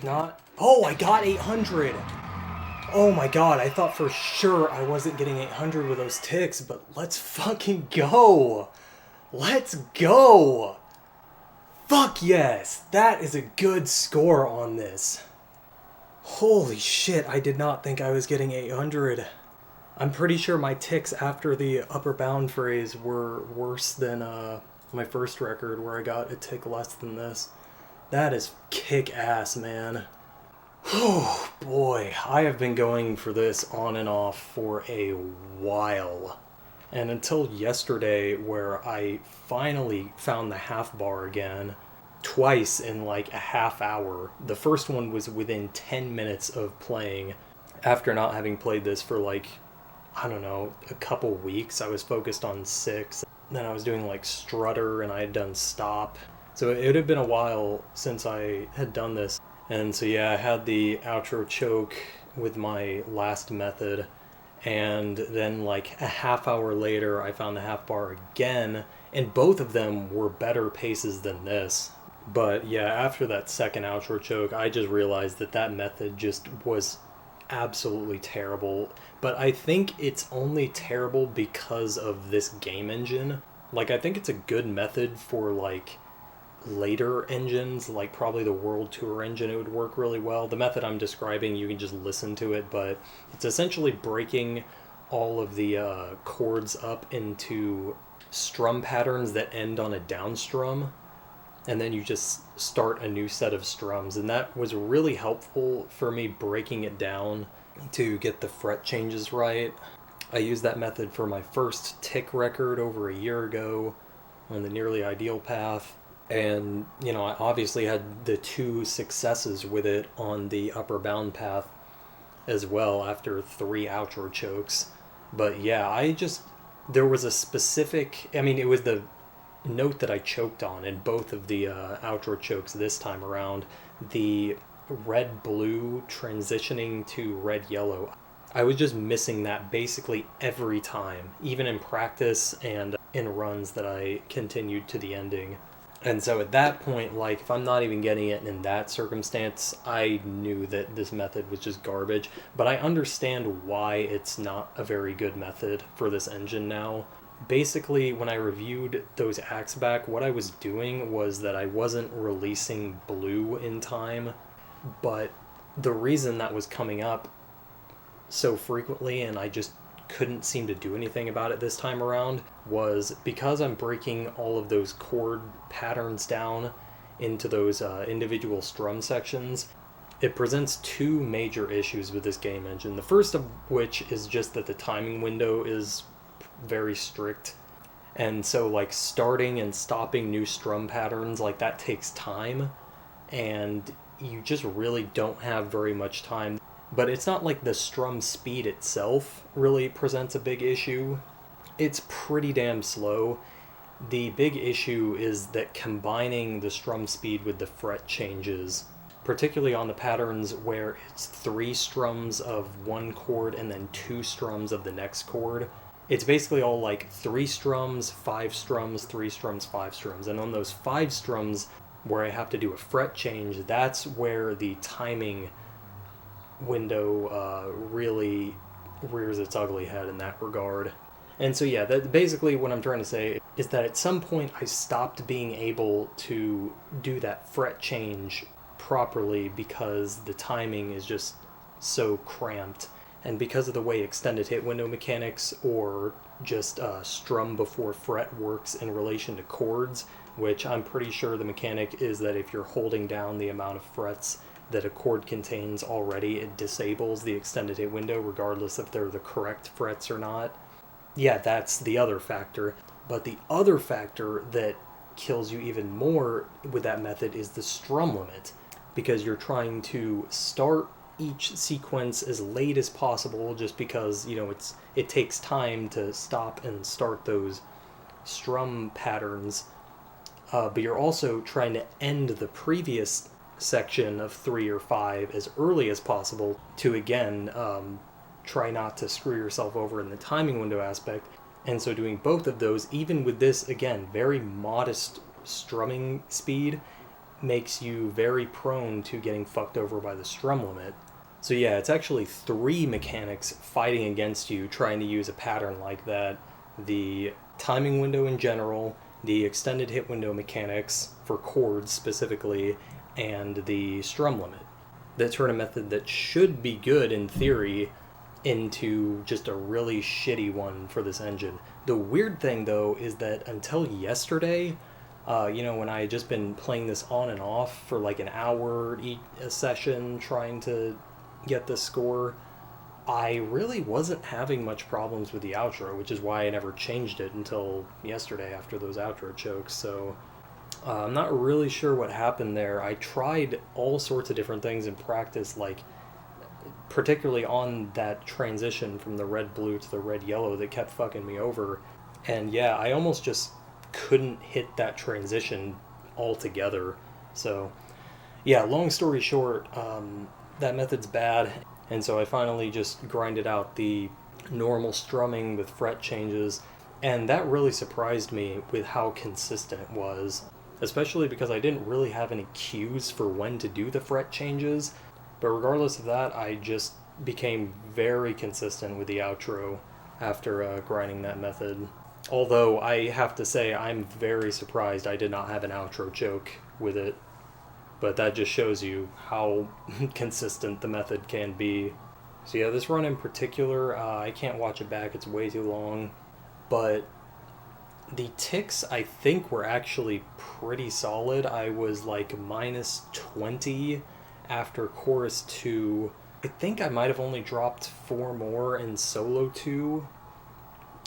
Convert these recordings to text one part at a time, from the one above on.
not... Oh, I got 800! Oh my god, I thought for sure I wasn't getting 800 with those ticks, but let's fucking go! Let's go! Fuck yes! That is a good score on this. Holy shit, I did not think I was getting 800. I'm pretty sure my ticks after the upper bound phrase were worse than my first record where I got a tick less than this. That is kick-ass, man. Oh boy, I have been going for this on and off for a while. And until yesterday, where I finally found the half bar again, twice in like a half hour. The first one was within 10 minutes of playing, after not having played this for like, I don't know, a couple weeks. I was focused on 6, then I was doing like Strutter, and I had done Stop. So it had been a while since I had done this. And so yeah, I had the outro choke with my last method, and then like a half hour later I found the half bar again, and both of them were better paces than this. But yeah, after that second outro choke, I just realized that that method just was absolutely terrible. But I think it's only terrible because of this game engine. Like, I think it's a good method for like later engines, like probably the World Tour engine. It would work really well. The method I'm describing, you can just listen to it, but it's essentially breaking all of the chords up into strum patterns that end on a down strum, and then you just start a new set of strums. And that was really helpful for me breaking it down to get the fret changes right. I used that method for my first tick record over a year ago on the Nearly Ideal path. And, you know, I obviously had the 2 successes with it on the upper bound path as well after 3 outro chokes. But yeah, there was a specific, I mean, it was the note that I choked on in both of the outro chokes this time around. The red-blue transitioning to red-yellow. I was just missing that basically every time, even in practice and in runs that I continued to the ending. And so at that point, like, if I'm not even getting it in that circumstance, I knew that this method was just garbage. But I understand why it's not a very good method for this engine now. Basically, when I reviewed those acts back, what I was doing was that I wasn't releasing blue in time. But the reason that was coming up so frequently, and I just couldn't seem to do anything about it this time around, was because I'm breaking all of those chord patterns down into those individual strum sections. It presents 2 major issues with this game engine. The first of which is just that the timing window is very strict, and so like starting and stopping new strum patterns, like, that takes time, and you just really don't have very much time. But it's not like the strum speed itself really presents a big issue. It's pretty damn slow. The big issue is that combining the strum speed with the fret changes, particularly on the patterns where it's 3 strums of one chord and then 2 strums of the next chord. It's basically all like 3 strums, 5 strums, 3 strums, 5 strums. And on those 5 strums where I have to do a fret change, that's where the timing window really rears its ugly head in that regard. And so yeah, that basically what I'm trying to say is that at some point I stopped being able to do that fret change properly because the timing is just so cramped, and because of the way extended hit window mechanics or just strum before fret works in relation to chords, which I'm pretty sure the mechanic is that if you're holding down the amount of frets that a chord contains already, it disables the extended hit window regardless if they're the correct frets or not. Yeah, that's the other factor. But the other factor that kills you even more with that method is the strum limit, because you're trying to start each sequence as late as possible just because, you know, it takes time to stop and start those strum patterns, but you're also trying to end the previous section of 3 or 5 as early as possible to, again, try not to screw yourself over in the timing window aspect. And so doing both of those, even with this, again, very modest strumming speed, makes you very prone to getting fucked over by the strum limit. So yeah, it's actually 3 mechanics fighting against you trying to use a pattern like that. The timing window in general, the extended hit window mechanics for chords specifically, and the strum limit. That turn a method that should be good in theory into just a really shitty one for this engine. The weird thing though is that until yesterday, when I had just been playing this on and off for like an hour a session trying to get the score, I really wasn't having much problems with the outro, which is why I never changed it until yesterday after those outro chokes. So I'm not really sure what happened there. I tried all sorts of different things in practice, like particularly on that transition from the red-blue to the red-yellow that kept fucking me over. And yeah, I almost just couldn't hit that transition altogether. So yeah, long story short, that method's bad. And so I finally just grinded out the normal strumming with fret changes. And that really surprised me with how consistent it was. Especially because I didn't really have any cues for when to do the fret changes. But regardless of that, I just became very consistent with the outro after grinding that method. Although I have to say I'm very surprised I did not have an outro choke with it. But that just shows you how consistent the method can be. So yeah, this run in particular, I can't watch it back, it's way too long. But the ticks, I think, were actually pretty solid. I was like minus 20 after chorus 2. I think I might have only dropped 4 more in solo 2.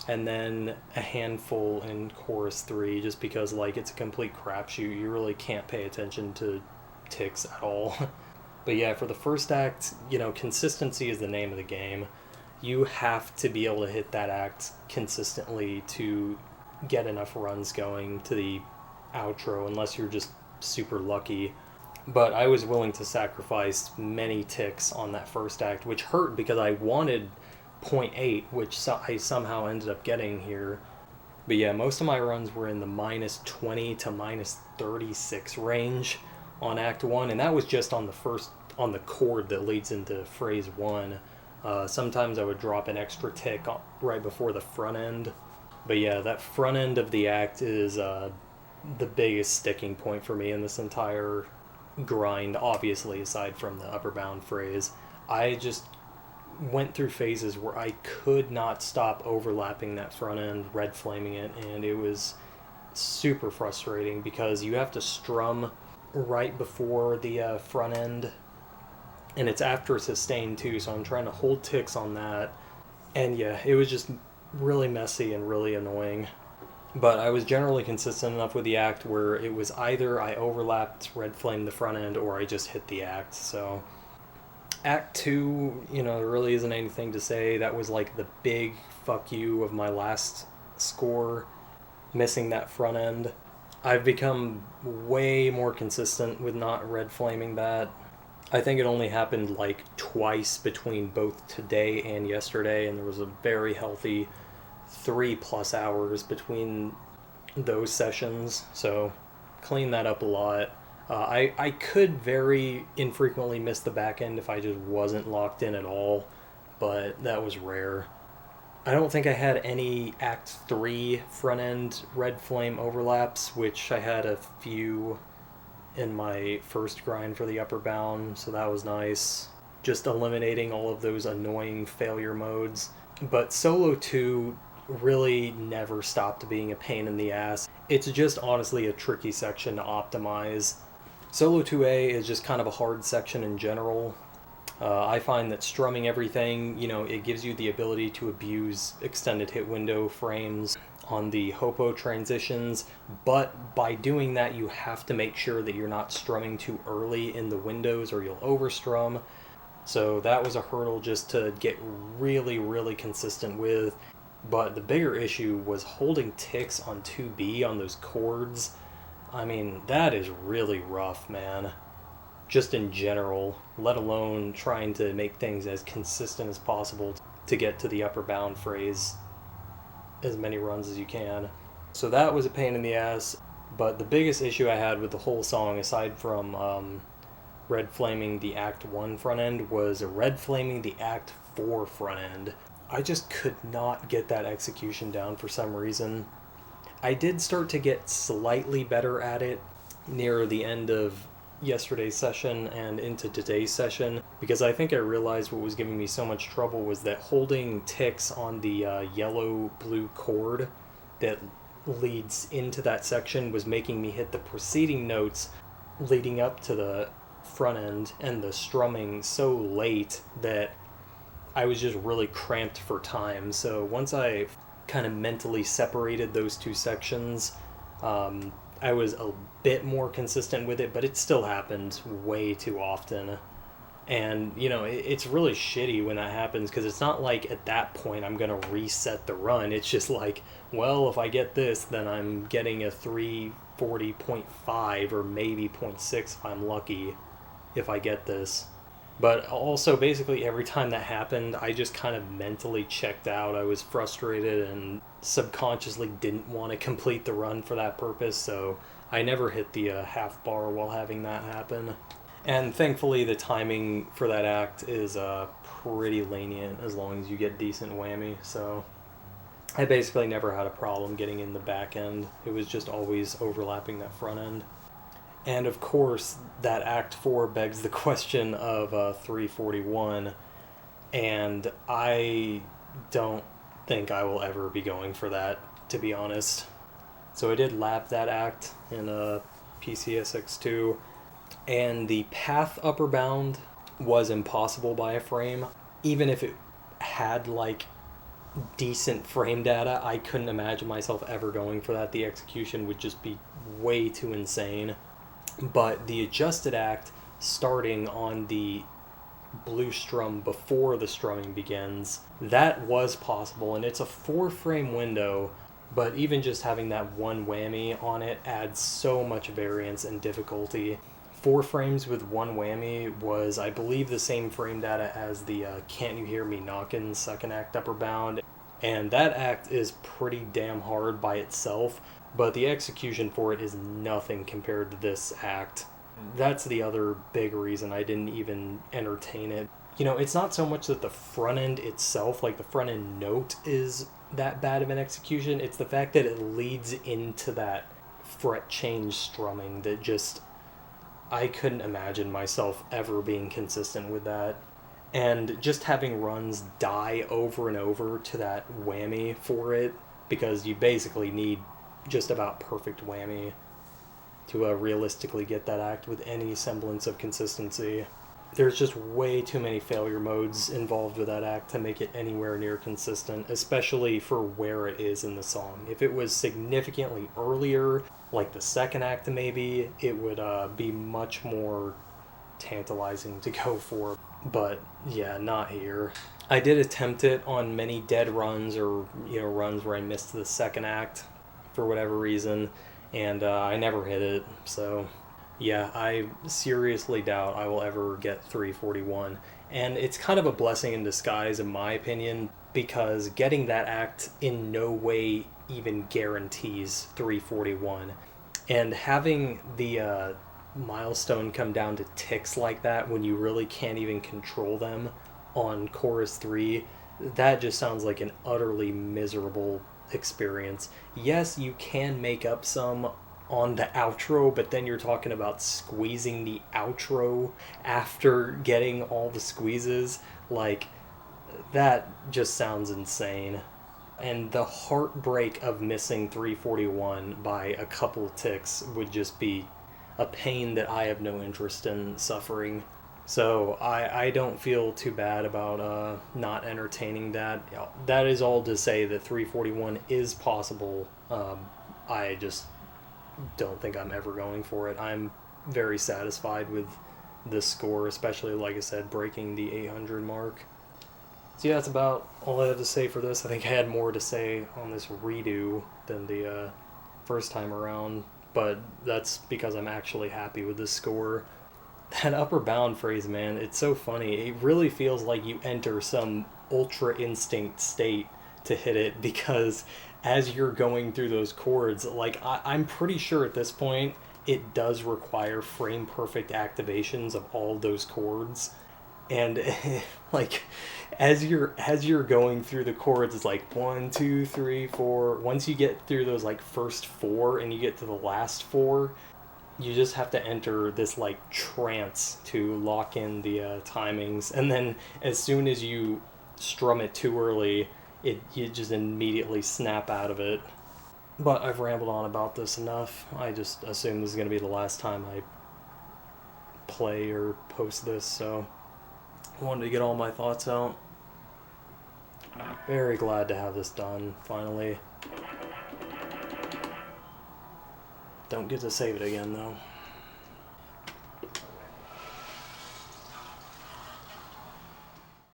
And then a handful in chorus 3, just because like it's a complete crapshoot. You really can't pay attention to ticks at all. But yeah, for the first act, consistency is the name of the game. You have to be able to hit that act consistently to get enough runs going to the outro, unless you're just super lucky. But I was willing to sacrifice many ticks on that first act, which hurt because I wanted 0.8, which I somehow ended up getting here. But yeah, most of my runs were in the minus 20 to minus 36 range on Act 1, and that was just on the chord that leads into phrase 1. Sometimes I would drop an extra tick right before the front end. But yeah, that front end of the act is the biggest sticking point for me in this entire grind, obviously, aside from the upper bound phrase. I just went through phases where I could not stop overlapping that front end, red flaming it, and it was super frustrating because you have to strum right before the front end, and it's after sustain too, so I'm trying to hold ticks on that. And yeah, it was just really messy and really annoying. But I was generally consistent enough with the act where it was either I overlapped red flame the front end or I just hit the act. So Act 2, there really isn't anything to say. That was like the big fuck you of my last score, missing that front end. I've become way more consistent with not red flaming that. I think it only happened like twice between both today and yesterday, and there was a very healthy 3+ hours between those sessions, so clean that up a lot. I could very infrequently miss the back end if I just wasn't locked in at all, but that was rare. I don't think I had any Act 3 front end red flame overlaps, which I had a few in my first grind for the upper bound, so that was nice. Just eliminating all of those annoying failure modes. But Solo 2 really never stopped being a pain in the ass. It's just honestly a tricky section to optimize. Solo 2A is just kind of a hard section in general. I find that strumming everything, it gives you the ability to abuse extended hit window frames on the Hopo transitions, but by doing that you have to make sure that you're not strumming too early in the windows or you'll overstrum. So that was a hurdle just to get really, really consistent with. But the bigger issue was holding ticks on 2B on those chords. I mean, that is really rough, man. Just in general, let alone trying to make things as consistent as possible to get to the upper bound phrase as many runs as you can. So that was a pain in the ass. But the biggest issue I had with the whole song, aside from red flaming the Act 1 front end, was red flaming the Act 4 front end. I just could not get that execution down for some reason. I did start to get slightly better at it near the end of yesterday's session and into today's session, because I think I realized what was giving me so much trouble was that holding ticks on the yellow-blue chord that leads into that section was making me hit the preceding notes leading up to the front end and the strumming so late that I was just really cramped for time. So once I kind of mentally separated those two sections, I was a bit more consistent with it, but it still happened way too often. And, you know, it's really shitty when that happens, because it's not like at that point I'm going to reset the run. It's just like, well, if I get this, then I'm getting a 340.5 or maybe .6 if I'm lucky if I get this. But also, basically, every time that happened, I just kind of mentally checked out. I was frustrated and subconsciously didn't want to complete the run for that purpose, so I never hit the half bar while having that happen. And thankfully, the timing for that act is pretty lenient as long as you get decent whammy, so I basically never had a problem getting in the back end. It was just always overlapping that front end. And of course, that Act 4 begs the question of 341, and I don't think I will ever be going for that, to be honest. So I did lap that act in PCSX2, and the path upper bound was impossible by a frame. Even if it had, like, decent frame data, I couldn't imagine myself ever going for that. The execution would just be way too insane. But the adjusted act starting on the blue strum before the strumming begins, that was possible, and it's a 4-frame window, but even just having that one whammy on it adds so much variance and difficulty. 4 frames with one whammy was, I believe, the same frame data as the Can't You Hear Me Knockin' second act upper bound, and that act is pretty damn hard by itself, but the execution for it is nothing compared to this act. That's the other big reason I didn't even entertain it. You know, it's not so much that the front end itself, like the front end note, is that bad of an execution. It's the fact that it leads into that fret change strumming that just, I couldn't imagine myself ever being consistent with that. And just having runs die over and over to that whammy for it, because you basically need just about perfect whammy to realistically get that act with any semblance of consistency. There's just way too many failure modes involved with that act to make it anywhere near consistent, especially for where it is in the song. If it was significantly earlier, like the second act maybe, it would be much more tantalizing to go for. But yeah, not here. I did attempt it on many dead runs, or runs where I missed the second act for whatever reason, and I never hit it. So yeah, I seriously doubt I will ever get 341, and it's kind of a blessing in disguise in my opinion, because getting that act in no way even guarantees 341, and having the milestone come down to ticks like that when you really can't even control them on chorus 3, that just sounds like an utterly miserable experience. Yes, you can make up some on the outro, but then you're talking about squeezing the outro after getting all the squeezes. Like, that just sounds insane. And the heartbreak of missing 341 by a couple of ticks would just be a pain that I have no interest in suffering. So I don't feel too bad about not entertaining that. That is all to say that 341 is possible. I just don't think I'm ever going for it. I'm very satisfied with this score, especially, like I said, breaking the 800 mark. So yeah, that's about all I have to say for this. I think I had more to say on this redo than the first time around, but that's because I'm actually happy with this score. That upper bound phrase, man, it's so funny. It really feels like you enter some ultra instinct state to hit it, because as you're going through those chords, like I'm pretty sure at this point it does require frame perfect activations of all those chords. And like as you're going through the chords, it's like 1, 2, 3, 4. Once you get through those like first 4 and you get to the last 4, you just have to enter this like trance to lock in the timings, and then as soon as you strum it too early, you just immediately snap out of it. But I've rambled on about this enough. I just assume this is going to be the last time I play or post this, so I wanted to get all my thoughts out. Very glad to have this done, finally. Don't get to save it again, though.